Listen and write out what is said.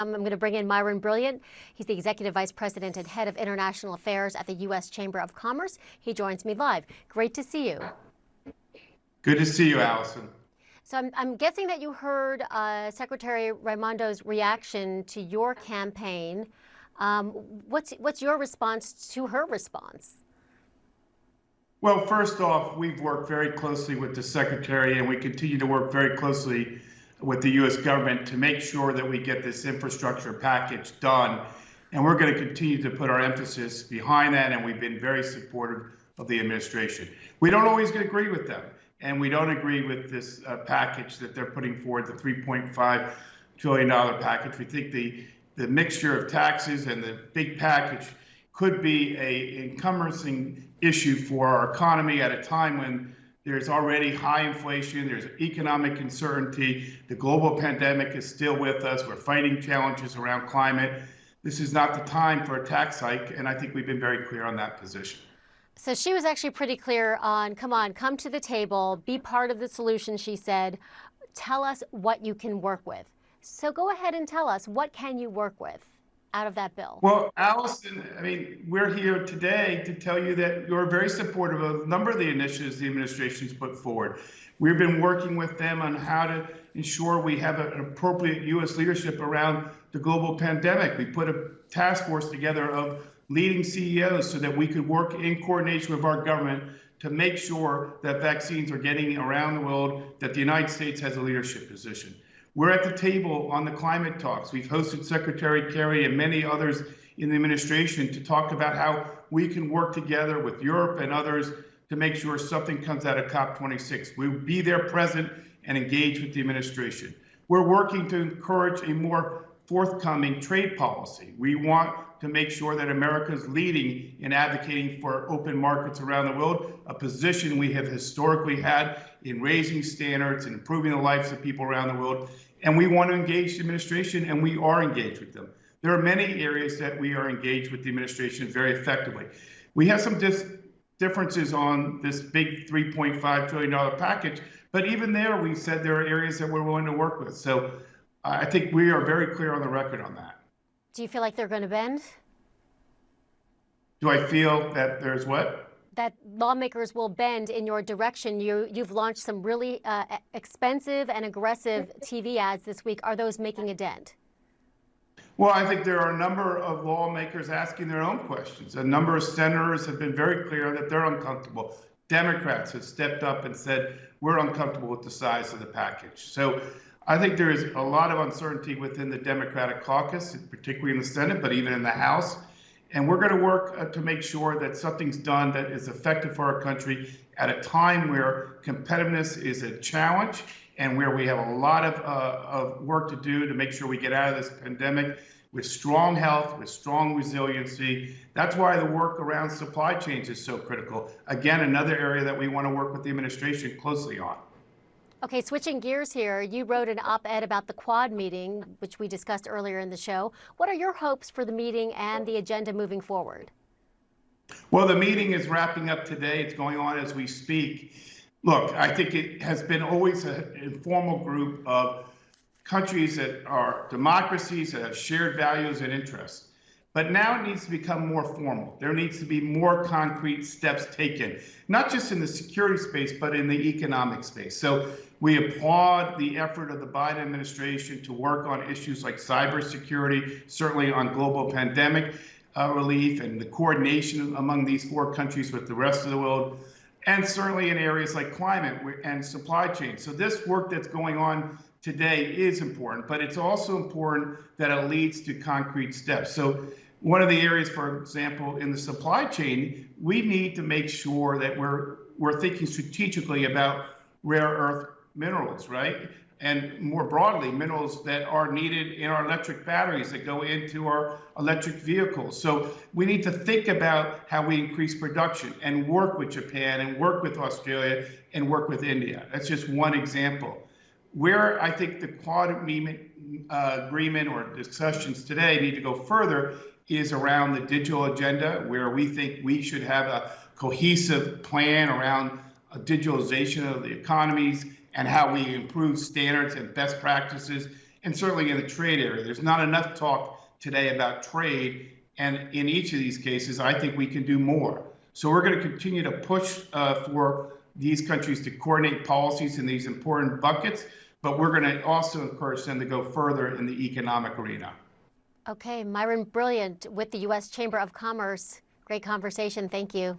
I'm going to bring in Myron Brilliant. He's the Executive Vice President and Head of International Affairs at the U.S. Chamber of Commerce. He joins me live. Great to see you. Good to see you, Allison. So I'm guessing that you heard Secretary Raimondo's reaction to your campaign. What's your response to her response? Well, first off, we've worked very closely with the Secretary, and we continue to work very closely with the U.S. government to make sure that we get this infrastructure package done. And we're going to continue to put our emphasis behind that, and we've been very supportive of the administration. We don't always agree with them, and we don't agree with this package that they're putting forward, the $3.5 trillion package. We think the mixture of taxes and the big package could be an encumbering issue for our economy at a time when there's already high inflation, there's economic uncertainty, the global pandemic is still with us, we're fighting challenges around climate. This is not the time for a tax hike, and I think we've been very clear on that position. So she was actually pretty clear on, come to the table, be part of the solution, she said. Tell us what you can work with. So go ahead and tell us, what can you work with out of that bill? Well, Allison, I mean, we're here today to tell you that you're very supportive of a number of the initiatives the administration's put forward. We've been working with them on how to ensure we have an appropriate U.S. leadership around the global pandemic. We put a task force together of leading CEOs so that we could work in coordination with our government to make sure that vaccines are getting around the world, that the United States has a leadership position. We're at the table on the climate talks. We've hosted Secretary Kerry and many others in the administration to talk about how we can work together with Europe and others to make sure something comes out of COP26. We'll be there present and engage with the administration. We're working to encourage a more forthcoming trade policy. We want to make sure that America is leading in advocating for open markets around the world, a position we have historically had in raising standards and improving the lives of people around the world. And we want to engage the administration, and we are engaged with them. There are many areas that we are engaged with the administration very effectively. We have some differences on this big $3.5 trillion package, but even there, we said there are areas that we're willing to work with. So I think we are very clear on the record on that. Do you feel like they're going to bend? Do I feel that there's what? That lawmakers will bend in your direction. You've launched some really expensive and aggressive TV ads this week. Are those making a dent? Well, I think there are a number of lawmakers asking their own questions. A number of senators have been very clear that they're uncomfortable. Democrats have stepped up and said, we're uncomfortable with the size of the package. So I think there is a lot of uncertainty within the Democratic caucus, particularly in the Senate, but even in the House. And we're going to work to make sure that something's done that is effective for our country at a time where competitiveness is a challenge and where we have a lot of work to do to make sure we get out of this pandemic with strong health, with strong resiliency. That's why the work around supply chains is so critical. Again, another area that we want to work with the administration closely on. Okay, switching gears here, you wrote an op-ed about the Quad meeting, which we discussed earlier in the show. What are your hopes for the meeting and the agenda moving forward? Well, the meeting is wrapping up today. It's going on as we speak. Look, I think it has been always an informal group of countries that are democracies that have shared values and interests. But now it needs to become more formal. There needs to be more concrete steps taken, not just in the security space, but in the economic space. So we applaud the effort of the Biden administration to work on issues like cybersecurity, certainly on global pandemic relief and the coordination among these four countries with the rest of the world, and certainly in areas like climate and supply chain. So this work that's going on today is important, but it's also important that it leads to concrete steps. So one of the areas, for example, in the supply chain, we need to make sure that we're thinking strategically about rare earth minerals, right? And more broadly, minerals that are needed in our electric batteries that go into our electric vehicles. So we need to think about how we increase production and work with Japan and work with Australia and work with India. That's just one example. Where I think the Quad agreement or discussions today need to go further is around the digital agenda, where we think we should have a cohesive plan around digitalization of the economies and how we improve standards and best practices and certainly in the trade area. There's not enough talk today about trade, and in each of these cases, I think we can do more. So we're going to continue to push for these countries to coordinate policies in these important buckets, but we're going to also encourage them to go further in the economic arena. Okay, Myron Brilliant with the U.S. Chamber of Commerce. Great conversation. Thank you.